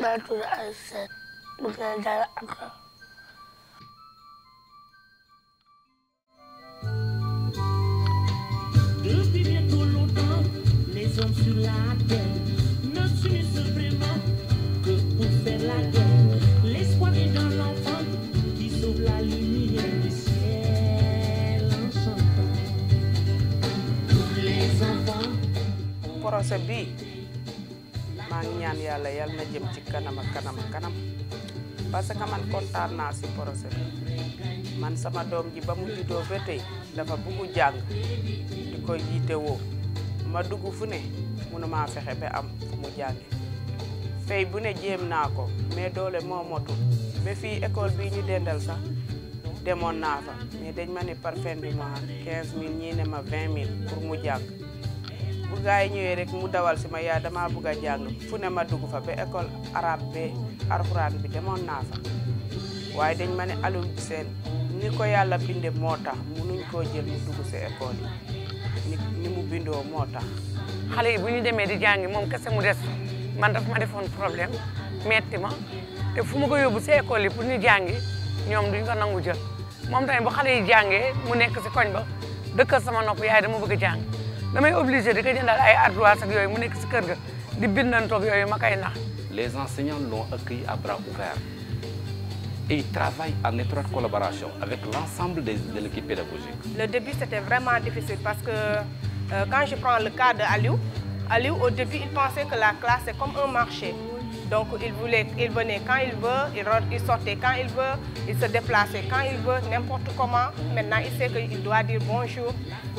Batu Aset, bukan jalan aku. Depuis bientôt longtemps, les hommes sur la terre ne s'unissent vraiment que pour faire la guerre. L'espoir est dans l'enfant qui sauve la lumière du ciel en chantant. Tous les enfants. Projet bi maa ngi ñaan yàlla yal na jëm ci kanam ak kanam ak kanam parce que man kontaan naa si projet bi man sama doom ji ba mu juddoo ba tey dafa bugg jàng di ko jiite woo ma dugg fu ne mënuma fexe ba am fu mu jànge fay bu ne jéem naa ko mais doole moo motul ba fii école bii ñu dendal sax demoon naa fa mais dañ ma ne par fin du mois 15 000 ñii ne ma 20 000 pour mu jàng bu gaay ñëwee rek mu dawal si ma yaa dama bëgg a jàng fu ne ma dugg fa ba école arabe be alxuraan bi demoon naa fa waaye dañ ma ne Aliou Sène ni ko yàlla binde moo tax mënuñ koo jël mu dugg si école yi ni mu bindoo moo tax xale yi bu ñu demee di jàngi moom kese mu des man daf ma defoon problème metti ma te fu ma ko yóbbu si école yi pour ñu jàngi ñoom duñ ko nangu jël moom tamit bu xale yi jàngee mu nekk si koñ ba dëkkal sama nopp yaay dama bëgg a jàng damay obligé di ko jëndal ay ardoise ak yooyu mu nekk si kër ga di bindantoog yooyu ma koy nax. Les enseignants l'ont accueilli à bras ouverts et ils travaillent en étroite collaboration avec l'ensemble de l'équipe pédagogique. Le début c'était vraiment difficile parce que quand je prends le cas de Aliou au début il pensait que la classe c'est comme un marché. Donc il venait quand il veut, il sortait quand il veut, il se déplaçait quand il veut, n'importe comment. Maintenant il sait qu'il doit dire bonjour.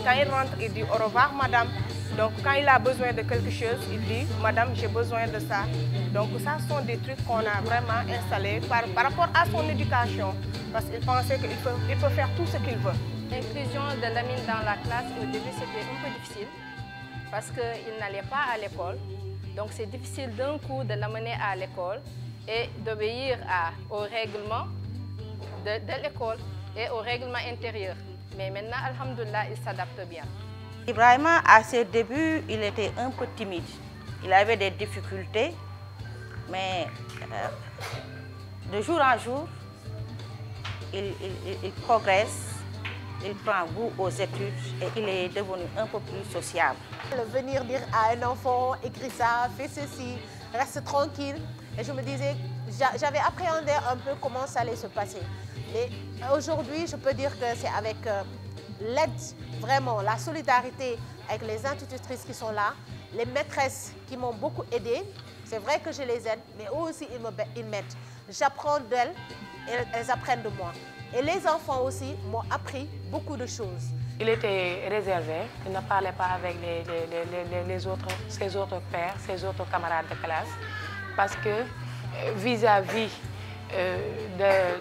Quand il rentre, il dit au revoir madame. Donc quand il a besoin de quelque chose, il dit madame j'ai besoin de ça. Donc ça ce sont des trucs qu'on a vraiment installés par rapport à son éducation. Parce qu'il pensait qu'il peut faire tout ce qu'il veut. L'inclusion de Lamine dans la classe au début c'était un peu difficile parce qu'il n'allait pas à l'école. Donc c'est difficile d'un coup de l'amener à l'école et d'obéir au règlement de l'école et au règlement intérieur. Mais maintenant, alhamdoulilah, il s'adapte bien. Ibrahima, à ses débuts, il était un peu timide. Il avait des difficultés, mais de jour en jour, il progresse, il prend goût aux études et il est devenu un peu plus sociable. Venir dire à un enfant, écris ça, fais ceci, reste tranquille. Et je me disais, j'avais appréhendé un peu comment ça allait se passer. Mais aujourd'hui, je peux dire que c'est avec l'aide, vraiment, la solidarité avec les institutrices qui sont là, les maîtresses qui m'ont beaucoup aidée. C'est vrai que je les aide, mais eux aussi, ils m'aident. J'apprends d'elles et elles apprennent de moi. Et les enfants aussi m'ont appris beaucoup de choses. Il était réservé, il ne parlait pas avec ses autres pairs, ses autres camarades de classe, parce que vis-à-vis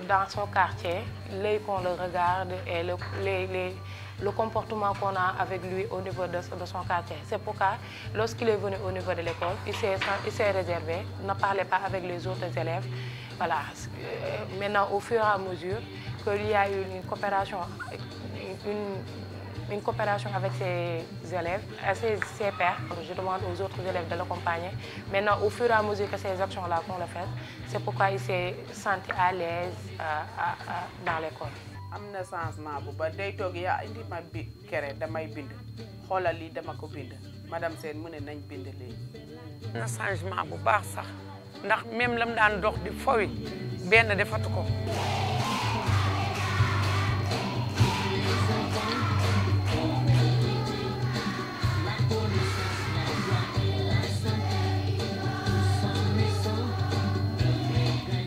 dans son quartier, l'œil qu'on le regarde et le comportement qu'on a avec lui au niveau de son quartier. C'est pourquoi, lorsqu'il est venu au niveau de l'école, il s'est réservé, ne parlait pas avec les autres élèves. Voilà. Maintenant, au fur et à mesure qu'il y a eu une coopération avec ses élèves, ses pairs, je demande aux autres élèves de l'accompagner. Maintenant, au fur et à mesure que ces actions-là qu'on le fait, c'est pourquoi il s'est senti à l'aise dans l'école. am na changement bu ba day toog yaa indi ma bi kere damay bind xoolal lii dama ko bind madame Sène mu ne nañ bind léegi. na changement bu baax sax ndax même lam daan dox di fowi benn defatu ko.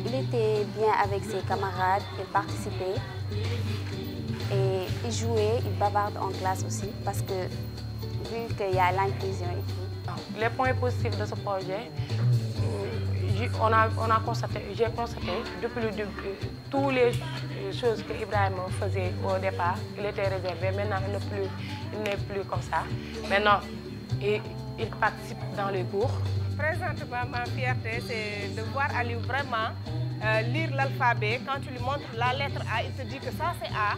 Il était bien avec ses camarades, il participait et il jouait, il bavarde en classe aussi parce que vu qu'il y a l'inclusion et tout. Les points positifs de ce projet, j'ai constaté depuis le début toutes les choses que Ibrahim faisait au départ, il était réservé. Maintenant, il n'est plus comme ça. Maintenant, il participe dans les cours. Présentement, ma fierté, c'est de voir Aliou vraiment lire l'alphabet. Quand tu lui montres la lettre A, il te dit que ça c'est A.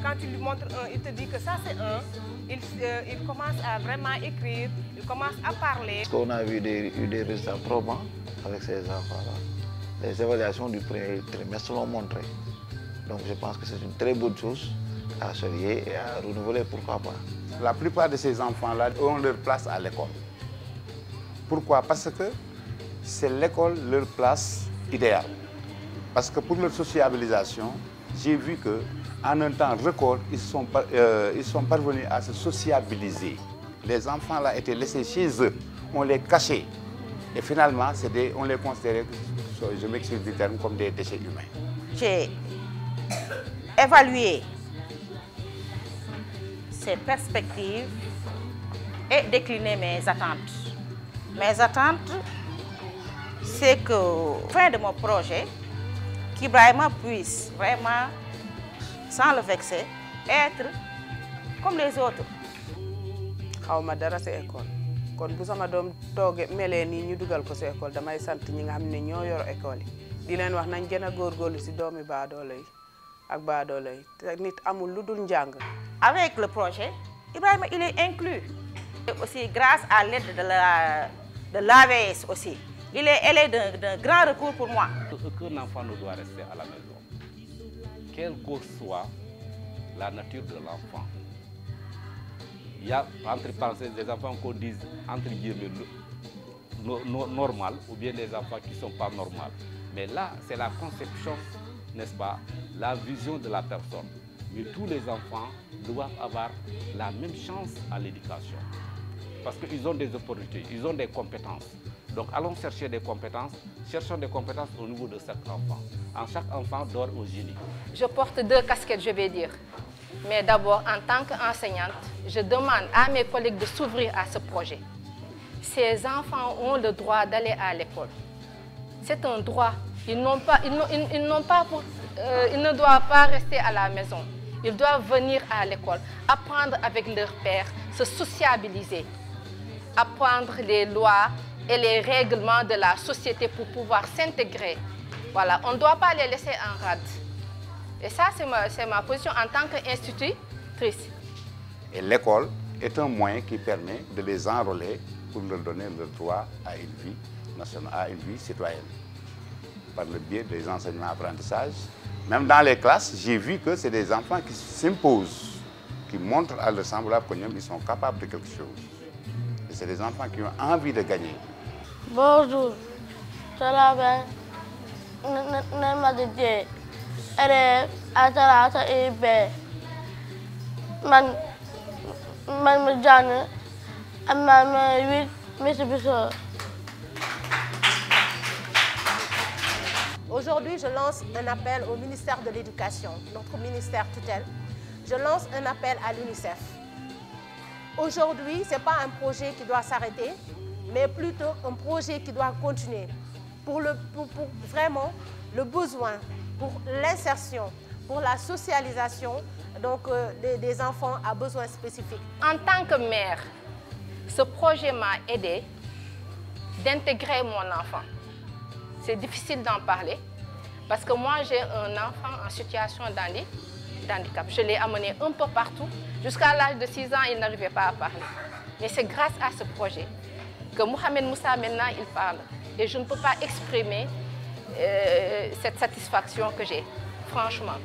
Quand tu lui montres 1, il te dit que ça c'est 1. il commence à vraiment écrire, il commence à parler. Parce qu'on a eu des résultats probants avec ces enfants-là. Les évaluations du premier trimestre l'ont montré. Donc je pense que c'est une très bonne chose à saluer et à renouveler, pourquoi pas. La plupart de ces enfants-là ont leur place à l'école. Pourquoi? Parce que c'est l'école leur place idéale. Parce que pour leur sociabilisation, j'ai vu qu'en un temps record, ils sont parvenus à se sociabiliser. Les enfants là étaient laissés chez eux, on les cachait. Et finalement, on les considérait, je m'excuse du terme, comme des déchets humains. J'ai évalué ces perspectives et décliné mes attentes. Mes attentes, c'est qu'au fin de mon projet, qu'Ibrahima puisse vraiment, sans le vexer, être comme les autres. xawma dara ci école kon bu sama doom tooge melee nii ñu dugal ko ci école damay sant ñi nga xam ne ñoo yor école yi di leen wax nañ gën a góorgóorlu ci doomi baadoolo yi ak baadoolo yi te nit amul lu dul njàng. Avec le projet, Ibrahima il est inclus. Et aussi grâce à l'aide de l'AVS aussi. Elle est d'un grand recours pour moi. Aucun enfant ne doit rester à la maison. Quelle que soit la nature de l'enfant. Il y a entre parenthèses des enfants qu'on dise entre guillemets normal ou bien des enfants qui ne sont pas normaux. Mais là, c'est la conception, n'est-ce pas, la vision de la personne. Mais tous les enfants doivent avoir la même chance à l'éducation. Parce qu'ils ont des opportunités, ils ont des compétences. Donc allons chercher des compétences, cherchons des compétences au niveau de chaque enfant. En chaque enfant dort un génie. Je porte deux casquettes, je vais dire. Mais d'abord, en tant qu'enseignante, je demande à mes collègues de s'ouvrir à ce projet. Ces enfants ont le droit d'aller à l'école. C'est un droit. Ils ne doivent pas rester à la maison. Ils doivent venir à l'école, apprendre avec leurs pères, se sociabiliser, apprendre les lois et les règlements de la société pour pouvoir s'intégrer. Voilà, on ne doit pas les laisser en rade. Et ça, c'est ma position en tant qu'institutrice. Et l'école est un moyen qui permet de les enrôler pour leur donner le droit à une vie nationale, à une vie citoyenne. Par le biais des enseignements-apprentissages. Même dans les classes, j'ai vu que c'est des enfants qui s'imposent, qui montrent à leur semblable qu'ils sont capables de quelque chose. Et c'est des enfants qui ont envie de gagner. Bonjour, je m'appelle Nema Didier, élève à Talata et B. Man me jàng am naa 8 Mitsubishi. Aujourd'hui, je lance un appel au ministère de l'Éducation, notre ministère tutelle. Je lance un appel à l'UNICEF. Aujourd'hui, ce n'est pas un projet qui doit s'arrêter, mais plutôt un projet qui doit continuer pour vraiment le besoin, pour l'insertion, pour la socialisation donc, des enfants à besoins spécifiques. En tant que mère, ce projet m'a aidé d'intégrer mon enfant. C'est difficile d'en parler parce que moi j'ai un enfant en situation d'handicap. Je l'ai amené un peu partout. Jusqu'à l'âge de 6 ans, il n'arrivait pas à parler. Mais c'est grâce à ce projet que Mohamed Moussa maintenant il parle. Et je ne peux pas exprimer cette satisfaction que j'ai, franchement.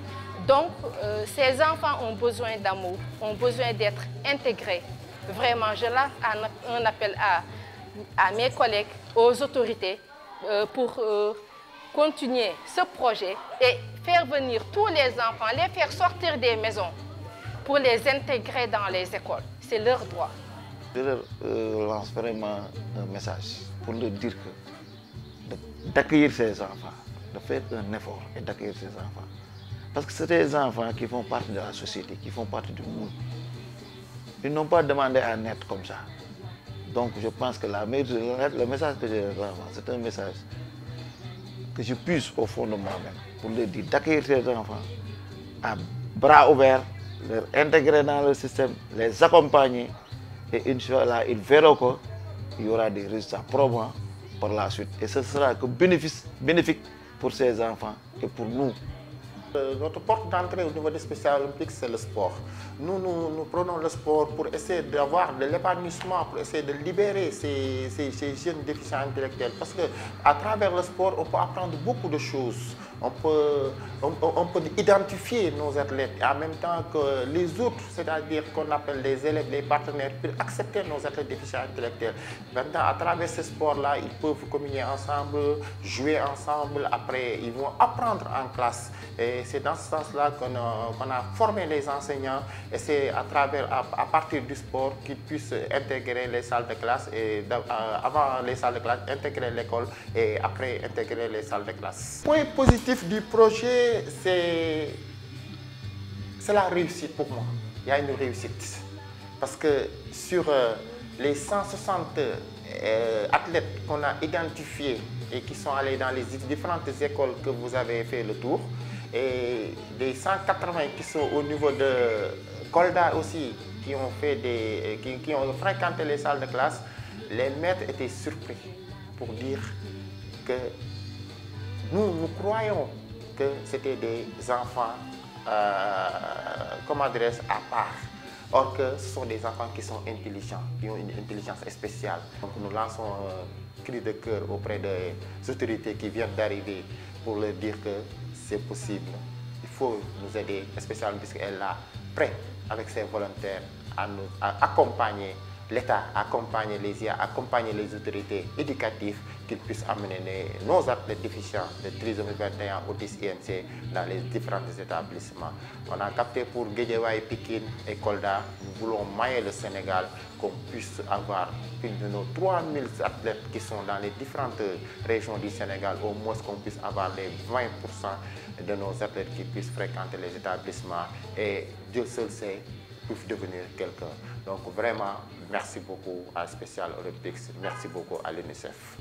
Donc ces enfants ont besoin d'amour, ont besoin d'être intégrés. Vraiment, je lance un appel à mes collègues, aux autorités, pour continuer ce projet et faire venir tous les enfants, les faire sortir des maisons pour les intégrer dans les écoles. C'est leur droit. Je leur lance vraiment un message pour leur dire que d'accueillir ces enfants, de faire un effort et d'accueillir ces enfants. Parce que c'est des enfants qui font partie de la société, qui font partie du monde. Ils n'ont pas demandé à naître comme ça. Donc je pense que le message que je leur lance, c'est un message que je puisse au fond de moi-même pour leur dire d'accueillir ces enfants à bras ouverts, les intégrer dans le système, les accompagner et Inch'Allah, ils verront qu'il y aura des résultats probants par la suite. Et ce sera que bénéfique pour ces enfants et pour nous Notre porte d'entrée au niveau des Special Olympics, c'est le sport. Nous prenons le sport pour essayer d'avoir de l'épanouissement, pour essayer de libérer ces jeunes déficients intellectuels. Parce qu'à travers le sport, on peut apprendre beaucoup de choses. On peut identifier nos athlètes et en même temps que les autres, c'est-à-dire qu'on appelle les élèves, les partenaires, peuvent accepter nos athlètes déficients intellectuels. Maintenant, à travers ce sport-là, ils peuvent communier ensemble, jouer ensemble, après ils vont apprendre en classe. Et c'est dans ce sens-là qu'on a formé les enseignants et c'est à partir du sport qu'ils puissent intégrer les salles de classe et avant les salles de classe, intégrer l'école et après intégrer les salles de classe. Point positif du projet, c'est la réussite pour moi. Il y a une réussite. Parce que sur les 160 athlètes qu'on a identifiés et qui sont allés dans les différentes écoles que vous avez fait le tour, et des 180 qui sont au niveau de Kolda aussi, qui ont fréquenté les salles de classe, les maîtres étaient surpris pour dire que nous croyons que c'était des enfants, comment dirais-je, à part. Or que ce sont des enfants qui sont intelligents, qui ont une intelligence spéciale. Donc nous lançons un cri de cœur auprès des autorités qui viennent d'arriver pour leur dire que c'est possible. Il faut nous aider, spécialement puisqu'elle est là, prête avec ses volontaires à accompagner l'État, accompagner les IA, accompagner les autorités éducatives qu'ils puissent amener nos athlètes déficients de trisomie 21, autisme IMC dans les différents établissements. On a capté pour Guédiawaye, Pikine et Kolda. Nous voulons mailler le Sénégal, qu'on puisse avoir plus de nos 3000 athlètes qui sont dans les différentes régions du Sénégal, au moins qu'on puisse avoir les 20% de nos athlètes qui puissent fréquenter les établissements et Dieu seul sait, peuvent devenir quelqu'un. Donc vraiment, merci beaucoup à Special Olympics, merci beaucoup à l'UNICEF.